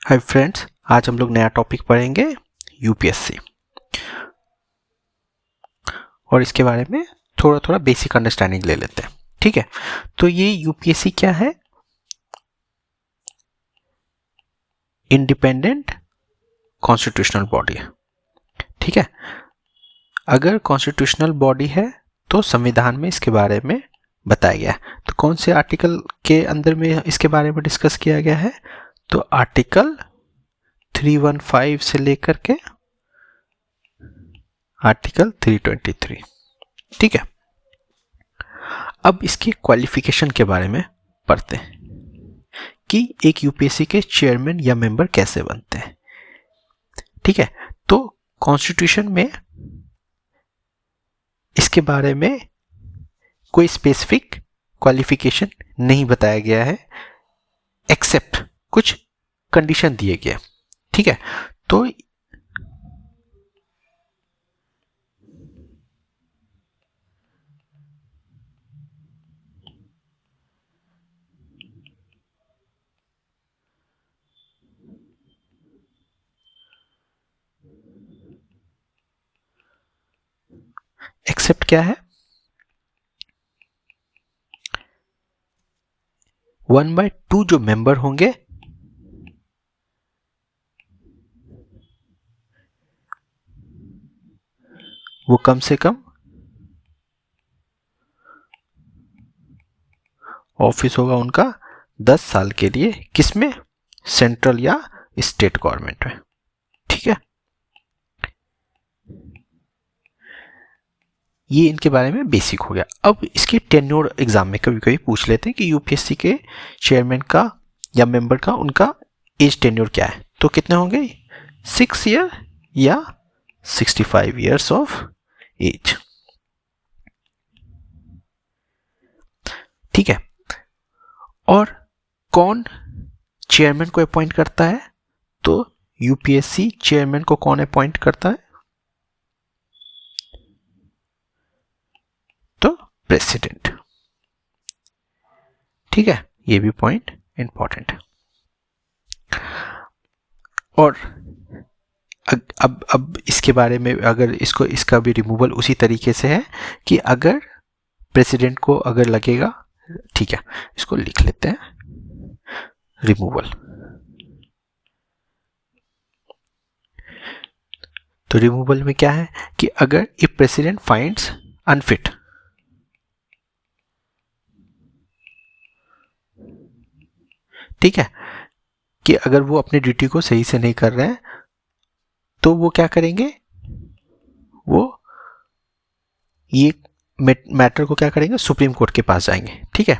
Hi friends, आज हम लोग नया टॉपिक पढ़ेंगे यूपीएससी और इसके बारे में थोड़ा थोड़ा बेसिक अंडरस्टैंडिंग ले लेते हैं। ठीक है, तो ये यूपीएससी क्या है? इंडिपेंडेंट कॉन्स्टिट्यूशनल बॉडी है। ठीक है, अगर कॉन्स्टिट्यूशनल बॉडी है तो संविधान में इसके बारे में बताया गया है। तो कौन से आर्टिकल के अंदर में इसके बारे में डिस्कस किया गया है? तो आर्टिकल 315 से लेकर के आर्टिकल 323। ठीक है, अब इसकी क्वालिफिकेशन के बारे में पढ़ते हैं कि एक यूपीएससी के चेयरमैन या मेंबर कैसे बनते हैं। ठीक है, तो कॉन्स्टिट्यूशन में इसके बारे में कोई स्पेसिफिक क्वालिफिकेशन नहीं बताया गया है, एक्सेप्ट कुछ कंडीशन दिए गए। ठीक है, तो एक्सेप्ट क्या है? 1/2 जो मेंबर होंगे वो कम से कम ऑफिस होगा उनका 10 साल के लिए, किसमें? सेंट्रल या स्टेट गवर्नमेंट में। ठीक है, ये इनके बारे में बेसिक हो गया। अब इसके टेन्योर एग्जाम में कभी कभी पूछ लेते हैं कि यूपीएससी के चेयरमैन का या मेंबर का उनका एज टेन्योर क्या है, तो कितने होंगे? 6 ईयर या 65 ईयर्स ऑफ एज। ठीक है, और कौन चेयरमैन को अपॉइंट करता है? तो यूपीएससी चेयरमैन को कौन अपॉइंट करता है? तो प्रेसिडेंट। ठीक है, ये भी पॉइंट इंपॉर्टेंट है। और अब इसके बारे में, अगर इसका भी रिमूवल उसी तरीके से है कि अगर प्रेसिडेंट को अगर लगेगा, ठीक है, इसको लिख लेते हैं, रिमूवल। तो रिमूवल में क्या है कि अगर इफ प्रेसिडेंट फाइंड्स अनफिट, ठीक है, कि अगर वो अपनी ड्यूटी को सही से नहीं कर रहे हैं तो वो क्या करेंगे? वो ये मैटर को क्या करेंगे? सुप्रीम कोर्ट के पास जाएंगे। ठीक है,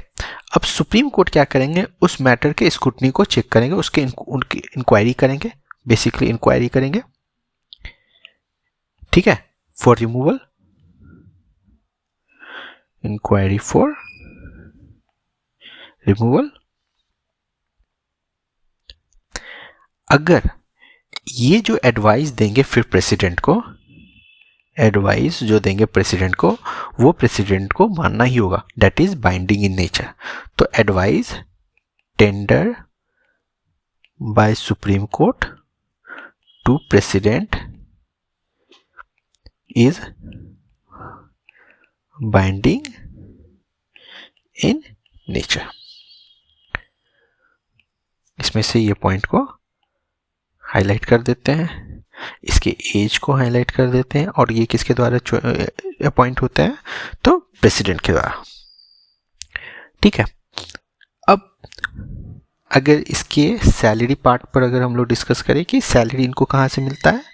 अब सुप्रीम कोर्ट क्या करेंगे? उस मैटर के स्क्रूटनी को चेक करेंगे, उसके उनकी इंक्वायरी करेंगे, बेसिकली इंक्वायरी करेंगे। ठीक है, for removal, inquiry for removal. अगर ये जो एडवाइस देंगे फिर प्रेसिडेंट को, एडवाइस जो देंगे प्रेसिडेंट को, वो प्रेसिडेंट को मानना ही होगा, that is binding in nature. तो advice tender by supreme court to president is binding in nature. इसमें से ये पॉइंट को हाईलाइट कर देते हैं, इसके एज को हाईलाइट कर देते हैं, और ये किसके द्वारा अपॉइंट होता है? तो प्रेसिडेंट के द्वारा। ठीक है, अब अगर इसके सैलरी पार्ट पर अगर हम लोग डिस्कस करें कि सैलरी इनको कहां से मिलता है,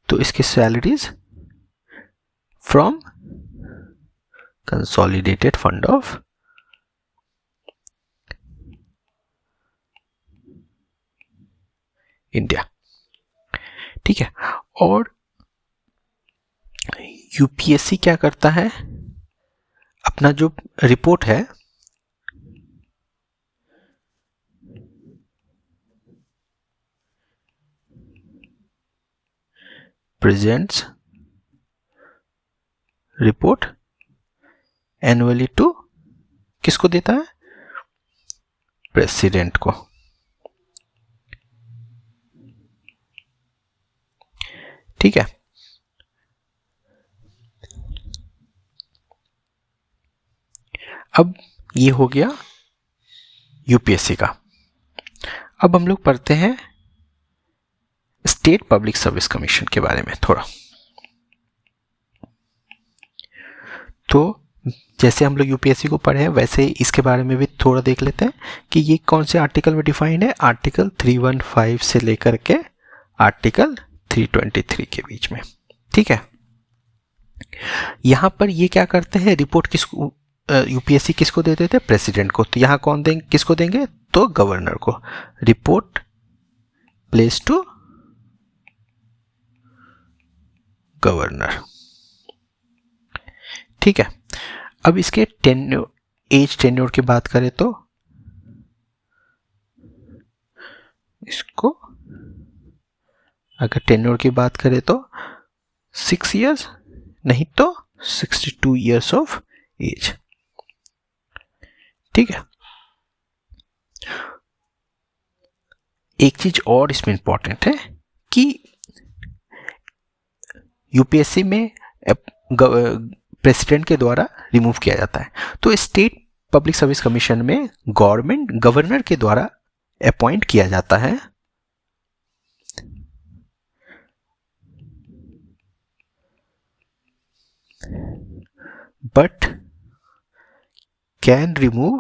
तो इसकी salaries from consolidated fund of India. ठीक है, और यूपीएससी क्या करता है? अपना जो रिपोर्ट है, प्रेजेंट्स रिपोर्ट एनुअली टू, किसको देता है? प्रेसिडेंट को। ठीक है, अब ये हो गया यूपीएससी का। अब हम लोग पढ़ते हैं स्टेट पब्लिक सर्विस कमीशन के बारे में थोड़ा। तो जैसे हम लोग यूपीएससी को पढ़े हैं वैसे इसके बारे में भी थोड़ा देख लेते हैं कि ये कौन से आर्टिकल में डिफाइंड है। आर्टिकल 315 से लेकर के आर्टिकल 323 के बीच में। ठीक है, यहां पर ये क्या करते हैं, रिपोर्ट किसको यूपीएससी किसको दे देते हैं, प्रेसिडेंट को। तो यहां कौन देंगे, किसको देंगे, तो गवर्नर को। Report place to governor. ठीक है, अब इसके एज टेन्योर की बात करें तो इसको अगर टेन्योर की बात करें तो 6 इयर्स नहीं तो 62 इयर्स ऑफ एज। ठीक है, एक चीज और इसमें इंपॉर्टेंट है कि यूपीएससी में प्रेसिडेंट के द्वारा रिमूव किया जाता है, तो स्टेट पब्लिक सर्विस कमीशन में गवर्नमेंट गवर्नर के द्वारा अपॉइंट किया जाता है। But can remove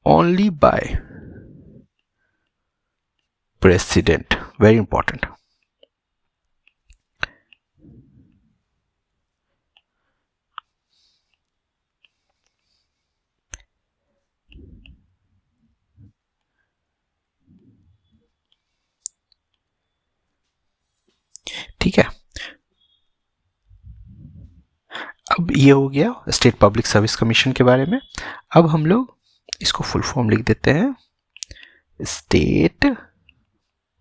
only by president. Very important. ठीक है, अब ये हो गया स्टेट पब्लिक सर्विस कमीशन के बारे में। अब हम लोग इसको फुल फॉर्म लिख देते हैं, स्टेट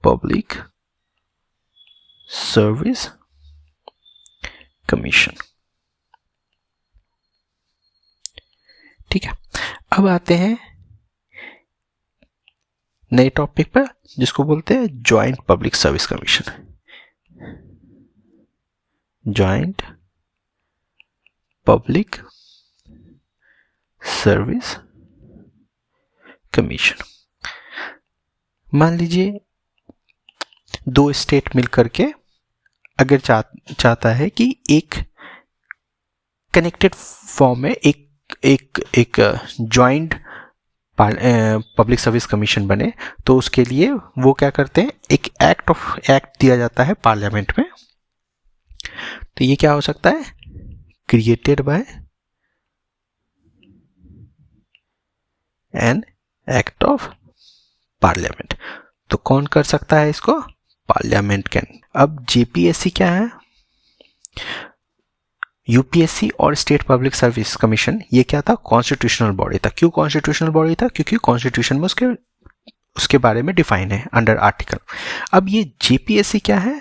पब्लिक सर्विस कमीशन। ठीक है, अब आते हैं नए टॉपिक पर जिसको बोलते हैं joint public service commission. Joint public service commission. मान लीजिए दो स्टेट मिलकर के अगर चाहता है कि एक कनेक्टेड फॉर्म में एक जॉइंट पब्लिक सर्विस कमीशन बने, तो उसके लिए वो क्या करते हैं, एक एक्ट दिया जाता है पार्लियामेंट में। तो ये क्या हो सकता है, created by an act of parliament. तो कौन कर सकता है इसको, पार्लियामेंट कैन। अब जेपीएससी क्या है, यूपीएससी और स्टेट पब्लिक सर्विस कमीशन ये क्या था, कॉन्स्टिट्यूशनल बॉडी था। क्यों कॉन्स्टिट्यूशनल बॉडी था, क्योंकि कॉन्स्टिट्यूशन में उसके बारे में डिफाइन है अंडर आर्टिकल। अब ये जेपीएससी क्या है,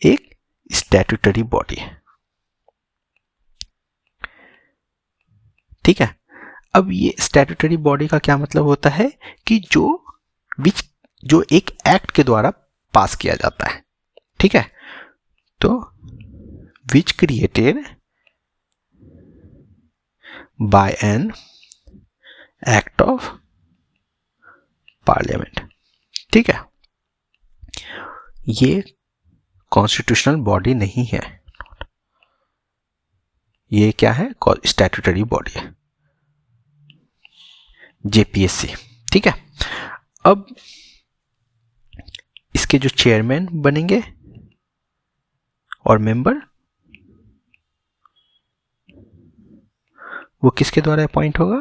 एक स्टैट्यूटरी बॉडी है। ठीक है, अब ये स्टैट्यूटरी बॉडी का क्या मतलब होता है कि जो एक एक्ट के द्वारा पास किया जाता है। ठीक है, तो which created by an act of parliament. ठीक है, ये कॉन्स्टिट्यूशनल बॉडी नहीं है, ये क्या है, स्टैट्यूटरी बॉडी है, जेपीएससी। ठीक है, अब इसके जो चेयरमैन बनेंगे और मेंबर वो किसके द्वारा अपॉइंट होगा,